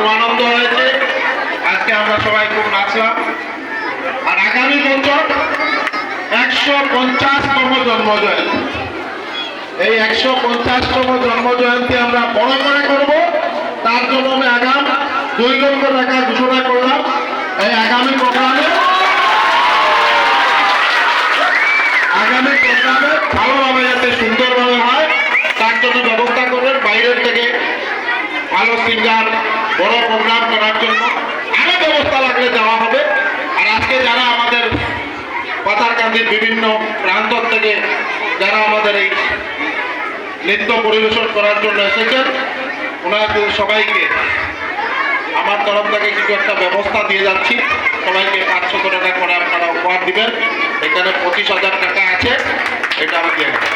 খুব আনন্দ হয়েছে। আজকে আমরা সবাই খুব নাচলাম। আর আগামী বছর 150তম জন্মজয়ন্তী, এই 150তম জন্মজয়ন্তী আমরা বড় করে করব। তার জন্য আমি আগাম 2 লক্ষ টাকা ঘোষণা করলাম। এই আগামী প্রোগ্রামে ভালোভাবে যাতে সুন্দরভাবে হয় তার জন্য ব্যবস্থা করবেন। বাইরের থেকে ভালো সিঙ্গার, বড় প্রোগ্রাম করার জন্য আরো ব্যবস্থা লাগলে দেওয়া হবে। আর আজকে যারা আমাদের পাথারকান্দির বিভিন্ন প্রান্ত থেকে যারা আমাদের এই নৃত্য পরিবেশন করার জন্য এসেছেন, ওনাদের সবাইকে আমার তরফ থেকে কিছু একটা ব্যবস্থা দিয়ে যাচ্ছি। সবাইকে 500 টাকা করে আপনারা উপহার দিবেন। এখানে 25,000 টাকা আছে, এটা আমি দিয়ে দেবো।